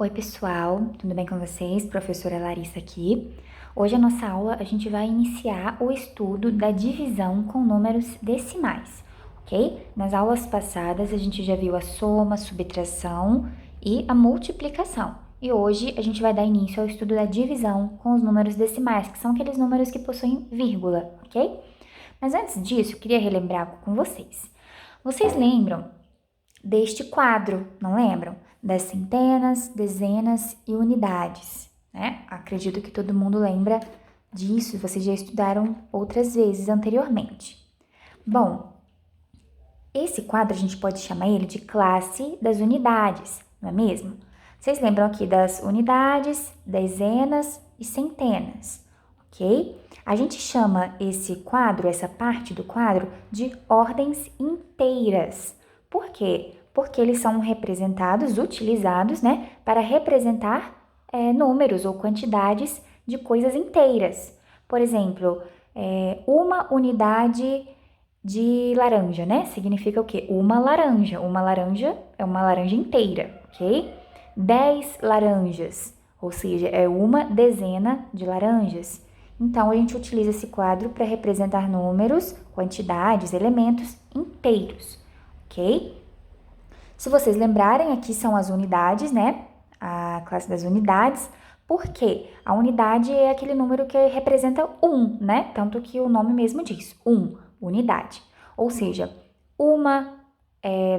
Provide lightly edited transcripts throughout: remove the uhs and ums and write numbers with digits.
Oi pessoal, tudo bem com vocês? Professora Larissa aqui. Hoje a nossa aula a gente vai iniciar o estudo da divisão com números decimais, ok? Nas aulas passadas a gente já viu a soma, subtração e a multiplicação. E hoje a gente vai dar início ao estudo da divisão com os números decimais, que são aqueles números que possuem vírgula, ok? Mas antes disso, eu queria relembrar com vocês. Vocês lembram deste quadro, não lembram? Das centenas, dezenas e unidades, né? Acredito que todo mundo lembra disso, vocês já estudaram outras vezes anteriormente. Bom, esse quadro a gente pode chamar ele de classe das unidades, não é mesmo? Vocês lembram aqui das unidades, dezenas e centenas, ok? A gente chama esse quadro, essa parte do quadro, de ordens inteiras. Por quê? Porque eles são representados, utilizados, né, para representar números ou quantidades de coisas inteiras. Por exemplo, uma unidade de laranja, né? Significa o quê? Uma laranja. Uma laranja é uma laranja inteira, ok? 10 laranjas, ou seja, é uma dezena de laranjas. Então, a gente utiliza esse quadro para representar números, quantidades, elementos inteiros, ok? Se vocês lembrarem, aqui são as unidades, né? A classe das unidades. Por quê? A unidade é aquele número que representa um, né? Tanto que o nome mesmo diz, unidade. Ou seja, uma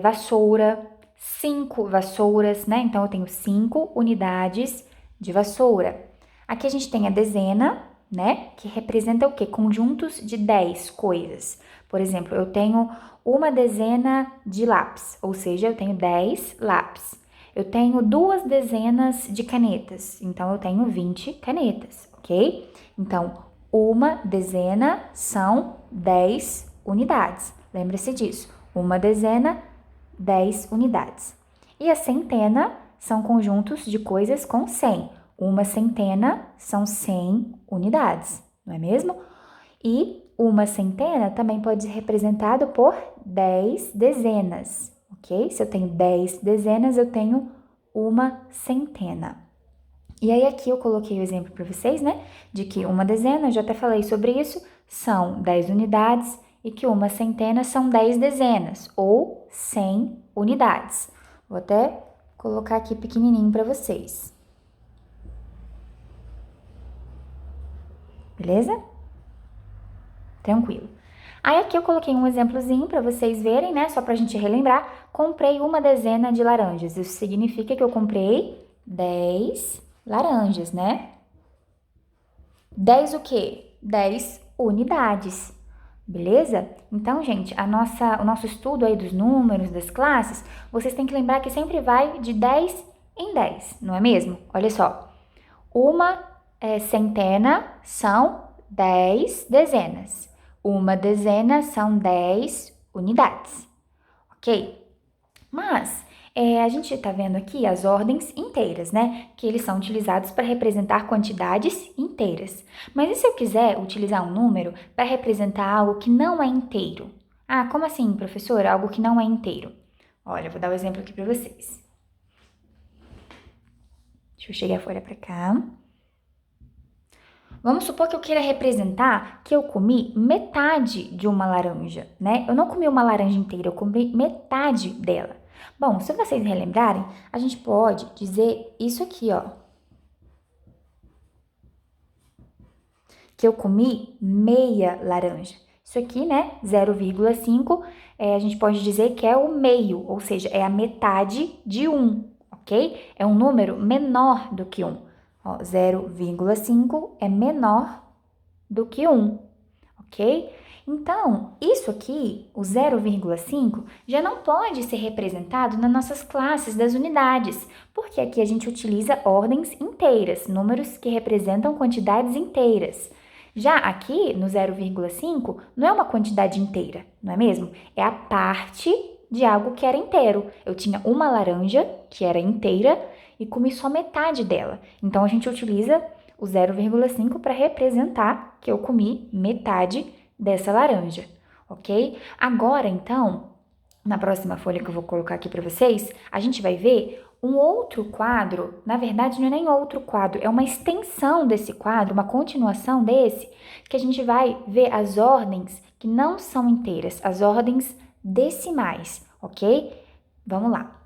vassoura, 5 vassouras, né? Então, eu tenho 5 unidades de vassoura. Aqui a gente tem a dezena, né? Que representa o quê? Conjuntos de 10 coisas. Por exemplo, eu tenho uma dezena de lápis, ou seja, eu tenho 10 lápis. Eu tenho 2 dezenas de canetas, então eu tenho 20 canetas, ok? Então, uma dezena são 10 unidades. Lembre-se disso. Uma dezena, 10 unidades. E a centena são conjuntos de coisas com 100. Uma centena são 100 unidades, não é mesmo? E uma centena também pode ser representado por 10 dezenas, ok? Se eu tenho 10 dezenas, eu tenho uma centena. E aí aqui eu coloquei o exemplo para vocês, né? De que uma dezena, eu já até falei sobre isso, são 10 unidades e que uma centena são 10 dezenas, ou 100 unidades. Vou até colocar aqui pequenininho para vocês. Beleza? Tranquilo. Aí aqui eu coloquei um exemplozinho para vocês verem, né? Só pra gente relembrar. Comprei uma dezena de laranjas. Isso significa que eu comprei 10 laranjas, né? 10 o quê? 10 unidades. Beleza? Então, gente, o nosso estudo aí dos números, das classes, vocês têm que lembrar que sempre vai de 10 em 10, não é mesmo? Olha só. Uma centena são 10 dezenas. Uma dezena são 10 unidades, ok? Mas a gente está vendo aqui as ordens inteiras, né? Que eles são utilizados para representar quantidades inteiras. Mas e se eu quiser utilizar um número para representar algo que não é inteiro? Ah, como assim, professor? Algo que não é inteiro? Olha, eu vou dar um exemplo aqui para vocês. Deixa eu chegar fora para cá. Vamos supor que eu queira representar que eu comi metade de uma laranja, né? Eu não comi uma laranja inteira, eu comi metade dela. Bom, se vocês relembrarem, a gente pode dizer isso aqui, ó. Que eu comi meia laranja. Isso aqui, né? 0,5, a gente pode dizer que é o meio, ou seja, é a metade de 1, ok? É um número menor do que 1. 0,5 é menor do que 1, ok? Então, isso aqui, o 0,5, já não pode ser representado nas nossas classes das unidades, porque aqui a gente utiliza ordens inteiras, números que representam quantidades inteiras. Já aqui, no 0,5, não é uma quantidade inteira, não é mesmo? É a parte de algo que era inteiro. Eu tinha uma laranja, que era inteira, e comi só metade dela. Então, a gente utiliza o 0,5 para representar que eu comi metade dessa laranja, ok? Agora, então, na próxima folha que eu vou colocar aqui para vocês, a gente vai ver Um outro quadro, na verdade não é nem outro quadro, é uma extensão desse quadro, uma continuação desse, que a gente vai ver as ordens que não são inteiras, as ordens decimais, ok? Vamos lá.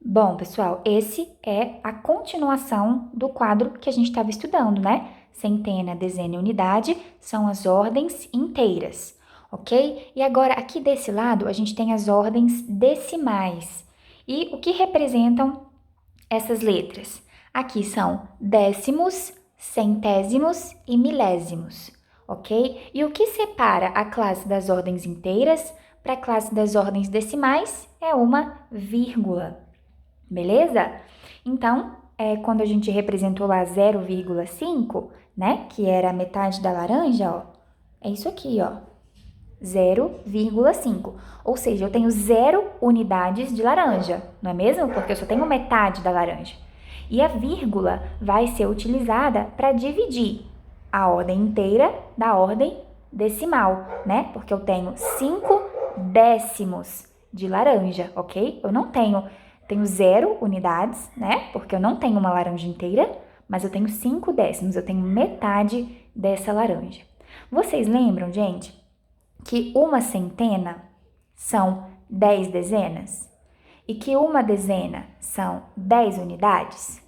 Bom, pessoal, esse é a continuação do quadro que a gente estava estudando, né? Centena, dezena e unidade são as ordens inteiras, ok? E agora, aqui desse lado, a gente tem as ordens decimais. E o que representam essas letras? Aqui são décimos, centésimos e milésimos, ok? E o que separa a classe das ordens inteiras para a classe das ordens decimais é uma vírgula, beleza? Então, quando a gente representou lá 0,5, né, que era a metade da laranja, ó, é isso aqui, ó, 0,5. Ou seja, eu tenho 0 unidades de laranja, não é mesmo? Porque eu só tenho metade da laranja. E a vírgula vai ser utilizada para dividir a ordem inteira da ordem decimal, né? Porque eu tenho 5 décimos de laranja, ok? Eu não tenho 0 unidades, né? Porque eu não tenho uma laranja inteira, mas eu tenho 5 décimos, eu tenho metade dessa laranja. Vocês lembram, gente, que uma centena são 10 dezenas e que uma dezena são 10 unidades?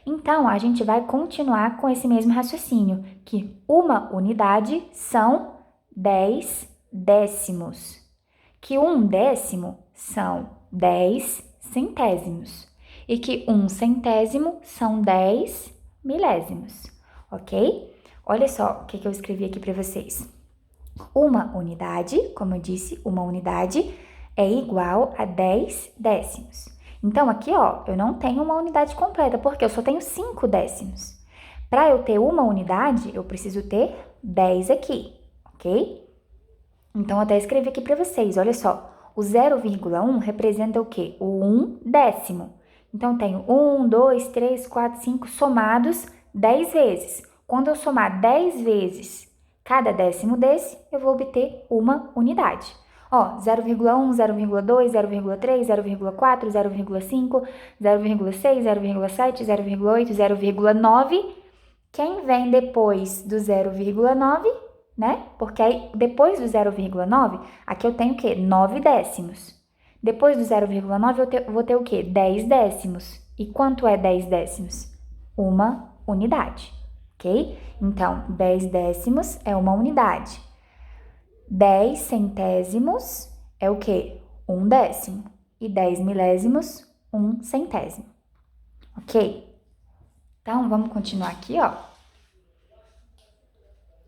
Então, a gente vai continuar com esse mesmo raciocínio, que uma unidade são 10 décimos, que um décimo são 10 centésimos e que um centésimo são 10 milésimos, ok? Olha só o que eu escrevi aqui para vocês. Uma unidade, como eu disse, uma unidade é igual a 10 décimos. Então, aqui, ó, eu não tenho uma unidade completa, porque eu só tenho 5 décimos. Para eu ter uma unidade, eu preciso ter 10 aqui, ok? Então, eu até escrevi aqui para vocês, olha só. O 0,1 representa o quê? O 1 décimo. Então, eu tenho 1, 2, 3, 4, 5 somados 10 vezes. Quando eu somar 10 vezes cada décimo desse, eu vou obter uma unidade. Ó, 0,1, 0,2, 0,3, 0,4, 0,5, 0,6, 0,7, 0,8, 0,9. Quem vem depois do 0,9, né? Porque aí, depois do 0,9, aqui eu tenho o quê? 9 décimos. Depois do 0,9, eu vou ter o quê? 10 décimos. E quanto é 10 décimos? Uma unidade, ok? Então, 10 décimos é uma unidade. 10 centésimos é o quê? 1 décimo. E 10 milésimos, 1 centésimo. Ok? Então, vamos continuar aqui, ó.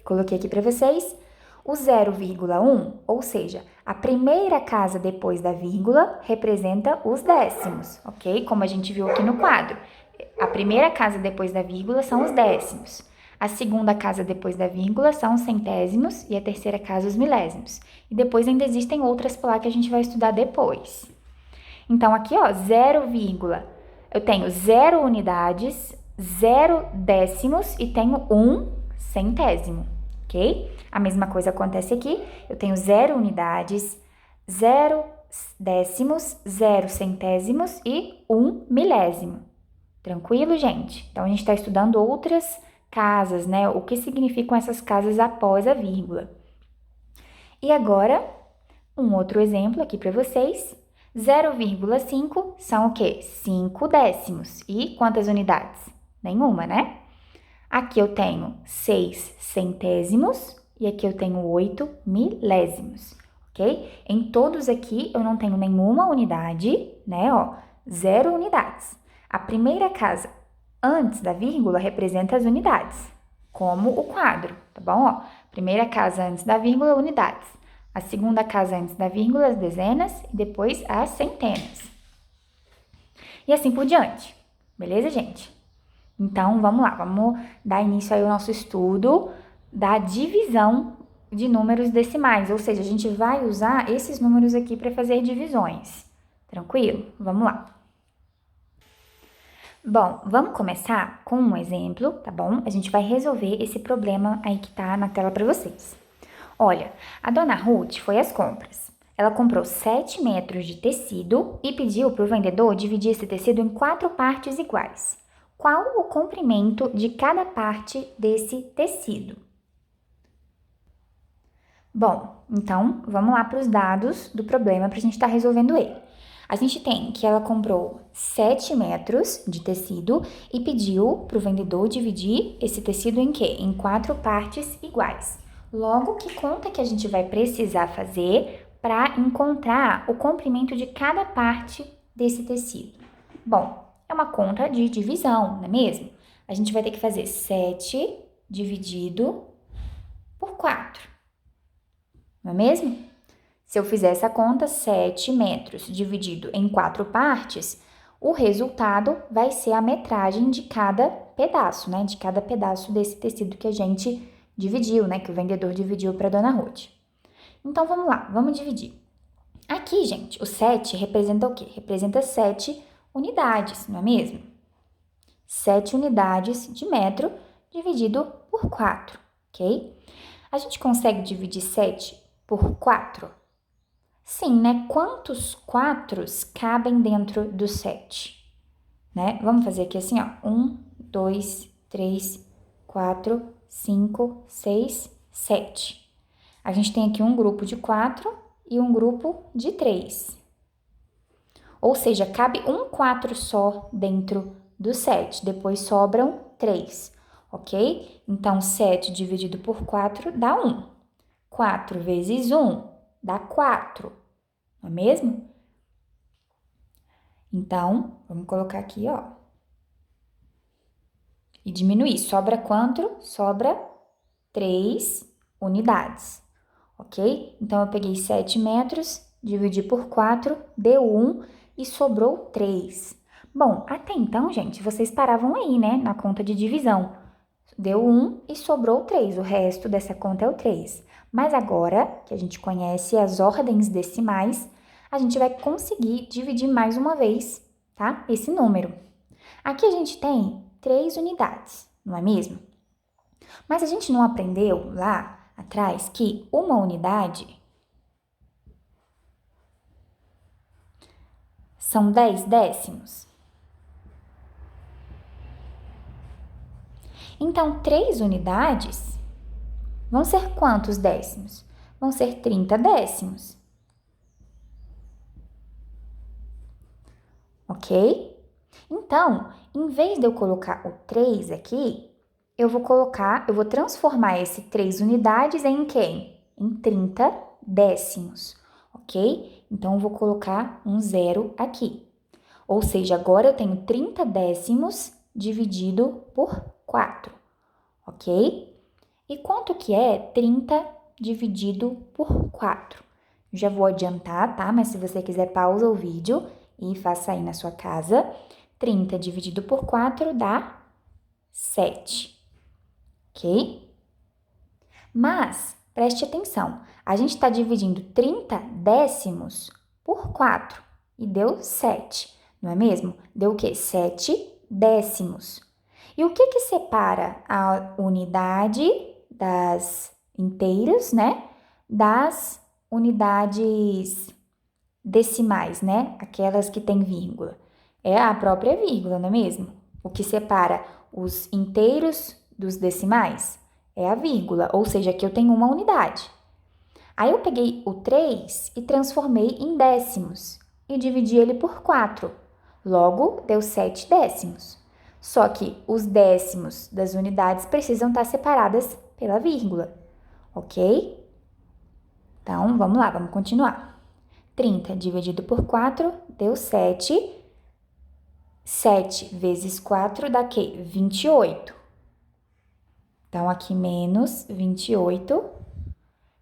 Coloquei aqui para vocês o 0,1, ou seja, a primeira casa depois da vírgula representa os décimos, ok? Como a gente viu aqui no quadro. A primeira casa depois da vírgula são os décimos. A segunda casa depois da vírgula são os centésimos e a terceira casa os milésimos. E depois ainda existem outras por lá que a gente vai estudar depois. Então, aqui, ó, 0, eu tenho 0 unidades, 0 décimos e tenho 1 centésimo, ok? A mesma coisa acontece aqui, eu tenho 0 unidades, 0 décimos, 0 centésimos e 1 milésimo. Tranquilo, gente? Então, a gente está estudando outras casas, né? O que significam essas casas após a vírgula. E agora, um outro exemplo aqui para vocês. 0,5 são o quê? 5 décimos. E quantas unidades? Nenhuma, né? Aqui eu tenho 6 centésimos e aqui eu tenho 8 milésimos, ok? Em todos aqui eu não tenho nenhuma unidade, né? Ó, 0 unidades. A primeira casa antes da vírgula representa as unidades, como o quadro, tá bom? Ó, primeira casa antes da vírgula, unidades. A segunda casa antes da vírgula, as dezenas, e depois as centenas. E assim por diante, beleza, gente? Então, vamos lá, vamos dar início aí ao nosso estudo da divisão de números decimais, ou seja, a gente vai usar esses números aqui para fazer divisões. Tranquilo? Vamos lá. Bom, vamos começar com um exemplo, tá bom? A gente vai resolver esse problema aí que tá na tela para vocês. Olha, a dona Ruth foi às compras. ela comprou 7 metros de tecido e pediu para o vendedor dividir esse tecido em 4 partes iguais. Qual o comprimento de cada parte desse tecido? Bom, então vamos lá para os dados do problema para a gente estar resolvendo ele. A gente tem que ela comprou 7 metros de tecido e pediu para o vendedor dividir esse tecido em quê? Em 4 partes iguais. Logo, que conta que a gente vai precisar fazer para encontrar o comprimento de cada parte desse tecido? Bom, é uma conta de divisão, não é mesmo? A gente vai ter que fazer 7 dividido por 4, não é mesmo? Se eu fizer essa conta, 7 metros dividido em 4 partes, o resultado vai ser a metragem de cada pedaço, né? De cada pedaço desse tecido que a gente dividiu, né? Que o vendedor dividiu para Dona Ruth. Então, vamos lá, vamos dividir. Aqui, gente, o 7 representa o quê? Representa 7 unidades, não é mesmo? 7 unidades de metro dividido por 4, ok? A gente consegue dividir 7 por 4? Sim, né? Quantos 4s cabem dentro do 7? Né? Vamos fazer aqui assim, ó. 1, 2, 3, 4, 5, 6, 7. A gente tem aqui um grupo de 4 e um grupo de 3. Ou seja, cabe um 4 só dentro do 7. Depois sobram 3, ok? Então, 7 dividido por 4 dá 1. 4 vezes 1 dá 4, não é mesmo? Então, vamos colocar aqui, ó. E diminuir. Sobra quanto? Sobra 3 unidades, ok? Então, eu peguei 7 metros, dividi por 4, deu 1 e sobrou 3. Bom, até então, gente, vocês paravam aí, né, na conta de divisão. Deu 1 e sobrou 3, o resto dessa conta é o 3. Mas agora, que a gente conhece as ordens decimais, a gente vai conseguir dividir mais uma vez, tá? Esse número. Aqui a gente tem 3 unidades, não é mesmo? Mas a gente não aprendeu lá atrás que uma unidade são 10 décimos? Então, 3 unidades vão ser quantos décimos? Vão ser 30 décimos. Ok? Então, em vez de eu colocar o 3 aqui, eu vou transformar esse 3 unidades em quem? Em 30 décimos, ok? Então, eu vou colocar um 0 aqui. Ou seja, agora eu tenho 30 décimos dividido por 4, ok? E quanto que é 30 dividido por 4? Já vou adiantar, tá? Mas se você quiser, pausa o vídeo e faça aí na sua casa. 30 dividido por 4 dá 7, ok? Mas, preste atenção, a gente está dividindo 30 décimos por 4 e deu 7, não é mesmo? Deu o quê? 7 décimos. E o que separa a unidade das inteiras, né? Das unidades decimais, né? Aquelas que tem vírgula. É a própria vírgula, não é mesmo? O que separa os inteiros dos decimais é a vírgula, ou seja, aqui eu tenho uma unidade. Aí eu peguei o 3 e transformei em décimos e dividi ele por 4. Logo, deu 7 décimos. Só que os décimos das unidades precisam estar separadas pela vírgula, ok? Então, vamos lá, vamos continuar. 30 dividido por 4 deu 7. 7 vezes 4 dá quê? 28. Então, aqui menos 28.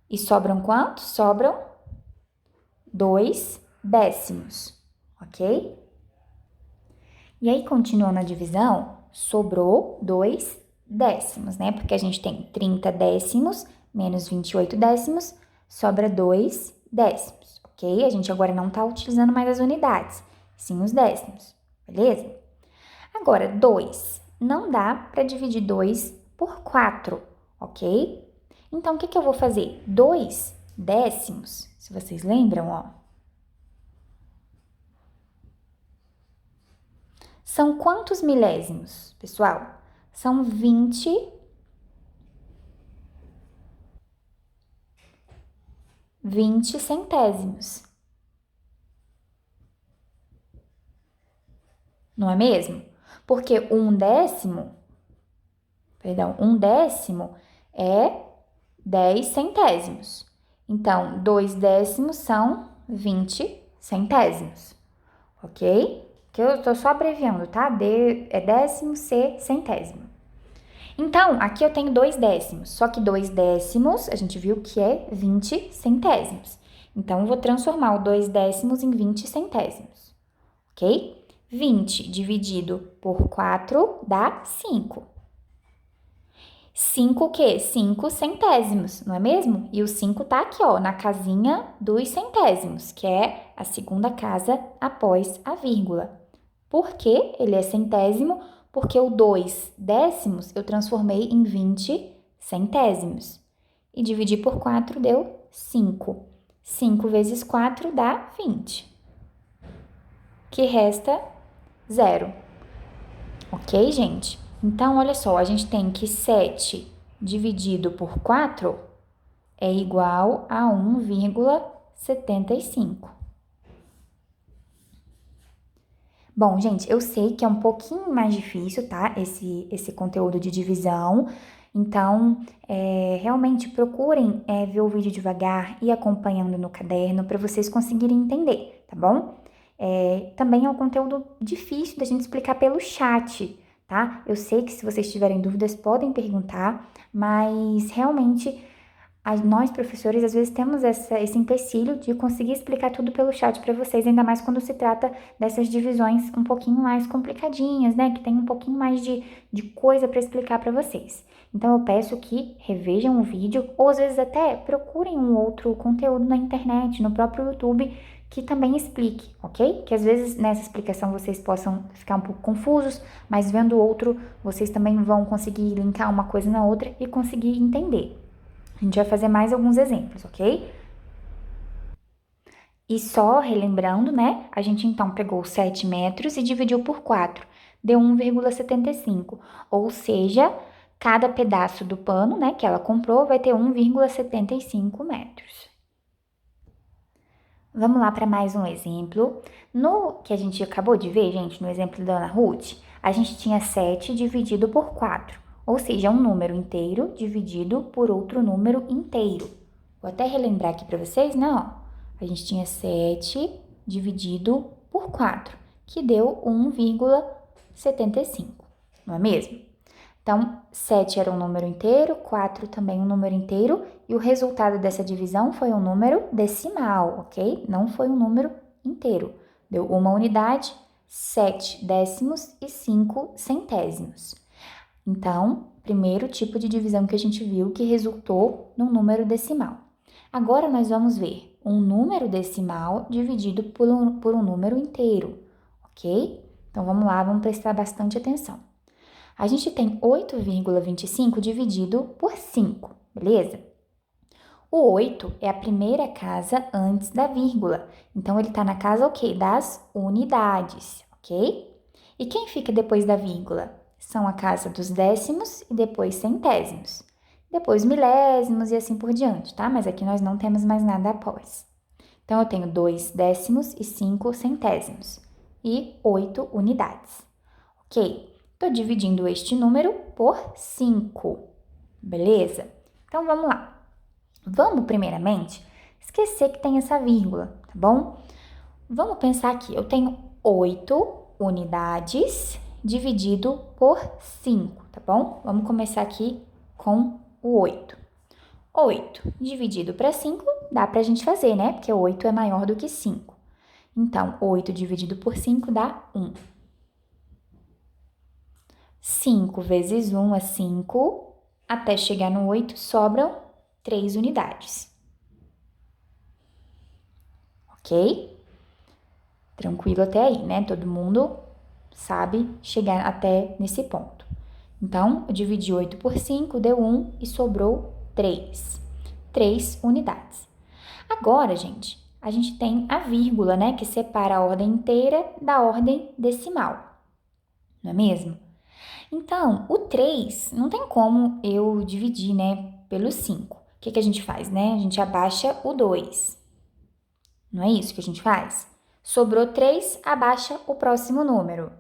E sobram quantos? Sobram 2 décimos, ok? E aí, continuando a divisão, sobrou 2 décimos, né? Porque a gente tem 30 décimos menos 28 décimos, sobra 2 décimos, ok? A gente agora não está utilizando mais as unidades, sim os décimos, beleza? Agora, 2. Não dá para dividir 2 por 4, ok? Então, o que eu vou fazer? 2 décimos, se vocês lembram, ó. São quantos milésimos, pessoal? São 20 centésimos. Não é mesmo? Porque um décimo é 10 centésimos. Então, 2 décimos são 20 centésimos, ok? Que eu tô só abreviando, tá? D é décimo, C, centésimo. Então, aqui eu tenho 2 décimos, só que 2 décimos, a gente viu que é 20 centésimos. Então, eu vou transformar o 2 décimos em 20 centésimos, ok? 20 dividido por 4 dá 5. 5 o quê? 5 centésimos, não é mesmo? E o 5 tá aqui, ó, na casinha dos centésimos, que é a segunda casa após a vírgula. Por que ele é centésimo? Porque o 2 décimos eu transformei em 20 centésimos. E dividir por 4 deu 5. 5 vezes 4 dá 20. Que resta 0. Ok, gente? Então, olha só, a gente tem que 7 dividido por 4 é igual a 1,75. Bom, gente, eu sei que é um pouquinho mais difícil, tá? Esse conteúdo de divisão. Então, realmente procurem ver o vídeo devagar e acompanhando no caderno para vocês conseguirem entender, tá bom? Também é um conteúdo difícil da gente explicar pelo chat, tá? Eu sei que se vocês tiverem dúvidas podem perguntar, mas realmente nós professores às vezes temos esse empecilho de conseguir explicar tudo pelo chat para vocês, ainda mais quando se trata dessas divisões um pouquinho mais complicadinhas, né? Que tem um pouquinho mais de coisa para explicar para vocês. Então eu peço que revejam o vídeo ou às vezes até procurem um outro conteúdo na internet, no próprio YouTube, que também explique, ok? Que às vezes nessa explicação vocês possam ficar um pouco confusos, mas vendo o outro, vocês também vão conseguir linkar uma coisa na outra e conseguir entender. A gente vai fazer mais alguns exemplos, ok? E só relembrando, né? A gente então pegou 7 metros e dividiu por 4, deu 1,75. Ou seja, cada pedaço do pano, né, que ela comprou vai ter 1,75 metros. Vamos lá para mais um exemplo. No que a gente acabou de ver, gente, no exemplo da Ana Ruth, a gente tinha 7 dividido por 4, ou seja, um número inteiro dividido por outro número inteiro. Vou até relembrar aqui para vocês, não? A gente tinha 7 dividido por 4, que deu 1,75, não é mesmo? Então, 7 era um número inteiro, 4 também um número inteiro, e o resultado dessa divisão foi um número decimal, ok? Não foi um número inteiro. Deu uma unidade, 7 décimos e 5 centésimos. Então, primeiro tipo de divisão que a gente viu que resultou num número decimal. Agora, nós vamos ver um número decimal dividido por um número inteiro, ok? Então, vamos lá, vamos prestar bastante atenção. A gente tem 8,25 dividido por 5, beleza? O 8 é a primeira casa antes da vírgula, então ele está na casa o quê? Das unidades, ok? E quem fica depois da vírgula? São a casa dos décimos e depois centésimos. Depois milésimos e assim por diante, tá? Mas aqui nós não temos mais nada após. Então, eu tenho 2 décimos e 5 centésimos e 8 unidades, ok? Estou dividindo este número por 5, beleza? Então, vamos lá. Vamos, primeiramente, esquecer que tem essa vírgula, tá bom? Vamos pensar aqui, eu tenho 8 unidades dividido por 5, tá bom? Vamos começar aqui com o 8. 8 dividido para 5 dá para a gente fazer, né? Porque 8 é maior do que 5. Então, 8 dividido por 5 dá 1. 5 vezes 1 é 5, até chegar no 8 sobram 3 unidades. Ok? Tranquilo até aí, né? Todo mundo sabe chegar até nesse ponto. Então, eu dividi 8 por 5, deu 1 e sobrou 3. 3 unidades. Agora, gente, a gente tem a vírgula, né, que separa a ordem inteira da ordem decimal, não é mesmo? Então, o 3 não tem como eu dividir, né, pelo 5. O que a gente faz, né? A gente abaixa o 2. Não é isso que a gente faz? Sobrou 3, abaixa o próximo número.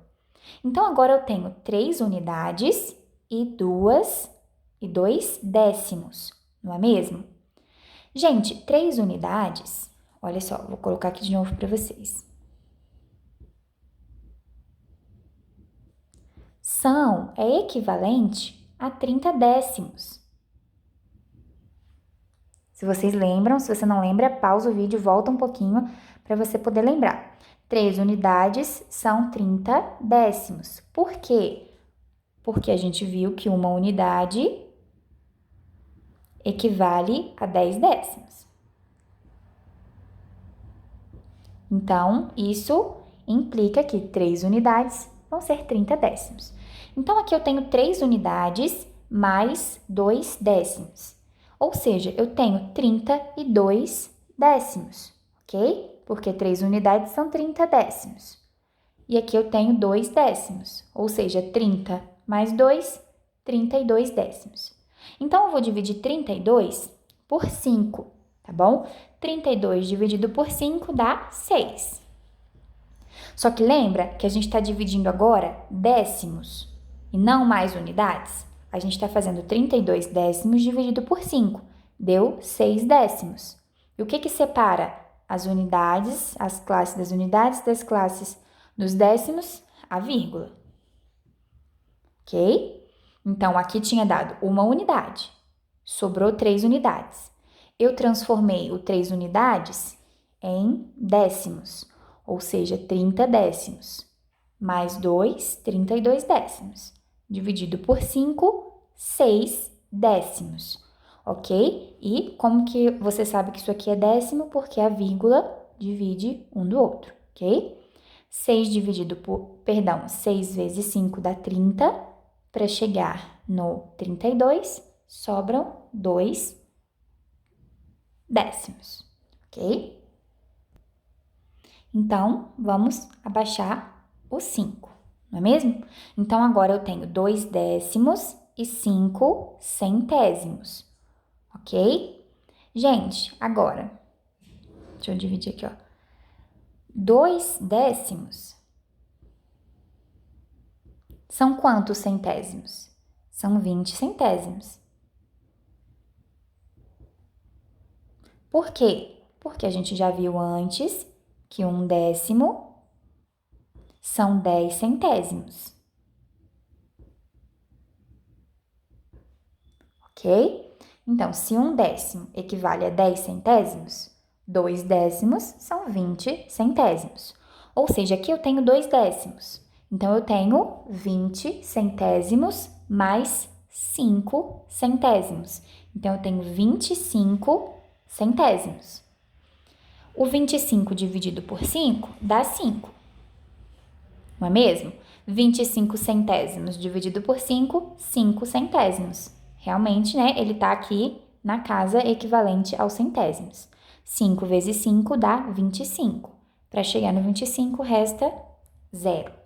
Então, agora eu tenho 3 unidades e 2 décimos, não é mesmo? Gente, 3 unidades, olha só, vou colocar aqui de novo para vocês. É equivalente a 30 décimos. Se vocês lembram, se você não lembra, pausa o vídeo, volta um pouquinho para você poder lembrar. 3 unidades são 30 décimos. Por quê? Porque a gente viu que uma unidade equivale a 10 décimos. Então, isso implica que 3 unidades vão ser 30 décimos. Então, aqui eu tenho 3 unidades mais 2 décimos. Ou seja, eu tenho 32 décimos, ok? Porque 3 unidades são 30 décimos. E aqui eu tenho 2 décimos, ou seja, 30 mais 2, 32 décimos. Então, eu vou dividir 32 por 5, tá bom? 32 dividido por 5 dá 6. Só que lembra que a gente está dividindo agora décimos e não mais unidades? A gente está fazendo 32 décimos dividido por 5, deu 6 décimos. E o que separa as unidades, as classes das classes dos décimos? A vírgula. Ok? Então, aqui tinha dado uma unidade, sobrou 3 unidades. Eu transformei o 3 unidades em décimos, ou seja, 30 décimos, mais 2, 32 décimos, dividido por 5, 6 décimos, ok? E como que você sabe que isso aqui é décimo? Porque a vírgula divide um do outro, ok? 6 vezes 5 dá 30, para chegar no 32, sobram 2 décimos, ok? Então, vamos abaixar o 5, não é mesmo? Então, agora eu tenho 2 décimos e 5 centésimos, ok? Gente, agora, deixa eu dividir aqui, ó. 2 décimos são quantos centésimos? São 20 centésimos. Por quê? Porque a gente já viu antes que 1 décimo são 10 centésimos. Ok? Então, se 1 décimo equivale a 10 centésimos, 2 décimos são 20 centésimos. Ou seja, aqui eu tenho 2 décimos. Então, eu tenho 20 centésimos mais 5 centésimos. Então, eu tenho 25 centésimos. O 25 dividido por 5 dá 5, não é mesmo? 25 centésimos dividido por 5, 5 centésimos. Realmente, né, ele tá aqui na casa equivalente aos centésimos. 5 vezes 5 dá 25. Para chegar no 25, resta 0.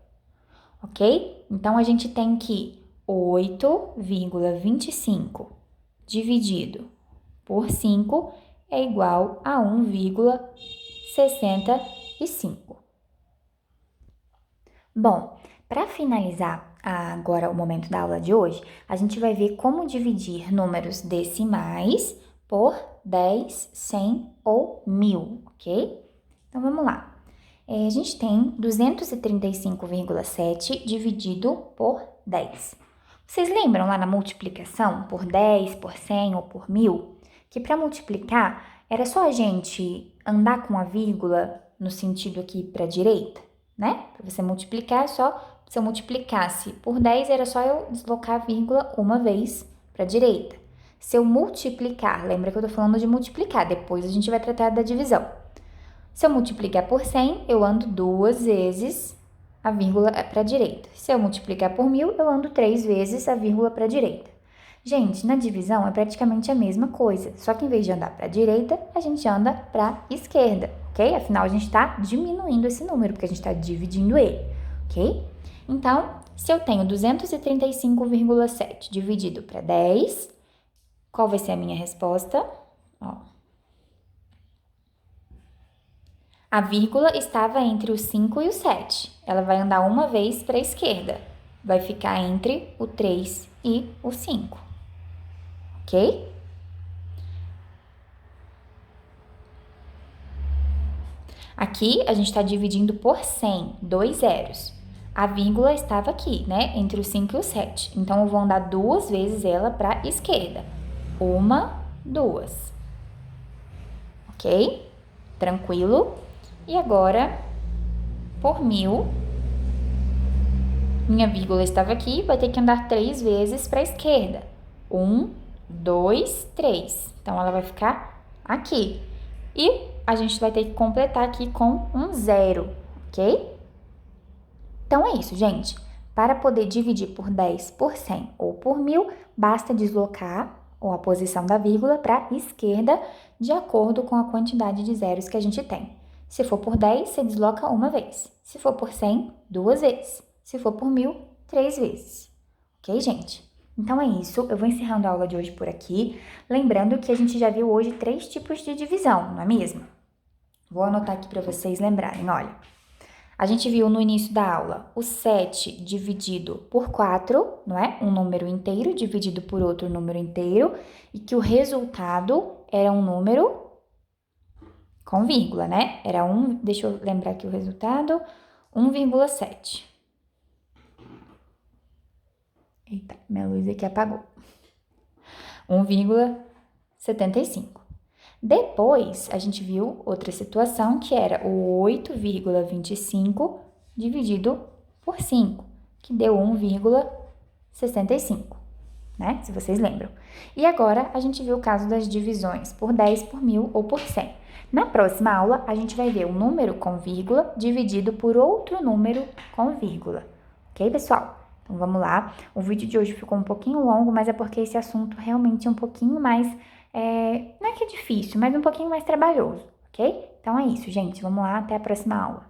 Ok? Então, a gente tem que 8,25 dividido por 5 é igual a 1,65. Bom, para finalizar agora o momento da aula de hoje, a gente vai ver como dividir números decimais por 10, 100 ou 1000, ok? Então, vamos lá. A gente tem 235,7 dividido por 10. Vocês lembram lá na multiplicação por 10, por 100 ou por 1000? Que para multiplicar era só a gente andar com a vírgula no sentido aqui para a direita, né? Para você multiplicar, se eu multiplicasse por 10, era só eu deslocar a vírgula uma vez para a direita. Se eu multiplicar, lembra que eu tô falando de multiplicar, depois a gente vai tratar da divisão. Se eu multiplicar por 100, eu ando 2 vezes a vírgula para a direita. Se eu multiplicar por 1000, eu ando 3 vezes a vírgula para a direita. Gente, na divisão é praticamente a mesma coisa, só que em vez de andar para a direita, a gente anda para a esquerda, ok? Afinal, a gente está diminuindo esse número, porque a gente está dividindo ele, ok? Então, se eu tenho 235,7 dividido para 10, qual vai ser a minha resposta? Ó. A vírgula estava entre o 5 e o 7. Ela vai andar uma vez para a esquerda. Vai ficar entre o 3 e o 5. Ok? Aqui a gente está dividindo por 100, 2 zeros. A vírgula estava aqui, né? Entre o 5 e o 7. Então, eu vou andar duas vezes ela para a esquerda. Uma, duas. Ok? Tranquilo? E agora, por 1000, minha vírgula estava aqui, vai ter que andar 3 vezes para a esquerda. 1, 2, 3. Então, ela vai ficar aqui. E a gente vai ter que completar aqui com um zero, ok? Então, é isso, gente. Para poder dividir por 10, por 100 ou por 1000, basta deslocar a posição da vírgula para a esquerda, de acordo com a quantidade de zeros que a gente tem. Se for por 10, você desloca uma vez. Se for por 100, duas vezes. Se for por 1000, 3 vezes. Ok, gente? Então é isso, eu vou encerrando a aula de hoje por aqui. Lembrando que a gente já viu hoje 3 tipos de divisão, não é mesmo? Vou anotar aqui para vocês lembrarem, olha. A gente viu no início da aula o 7 dividido por 4, não é? Um número inteiro dividido por outro número inteiro, e que o resultado era um número com vírgula, né? Era deixa eu lembrar aqui o resultado, 1,7. Eita, minha luz aqui apagou. 1,75. Depois, a gente viu outra situação que era o 8,25 dividido por 5, que deu 1,65, né? Se vocês lembram. E agora, a gente viu o caso das divisões por 10, por 1000 ou por 100. Na próxima aula, a gente vai ver um número com vírgula dividido por outro número com vírgula. Ok, pessoal? Então, vamos lá. O vídeo de hoje ficou um pouquinho longo, mas é porque esse assunto realmente é um pouquinho mais... não é que é difícil, mas um pouquinho mais trabalhoso, ok? Então, é isso, gente. Vamos lá. Até a próxima aula.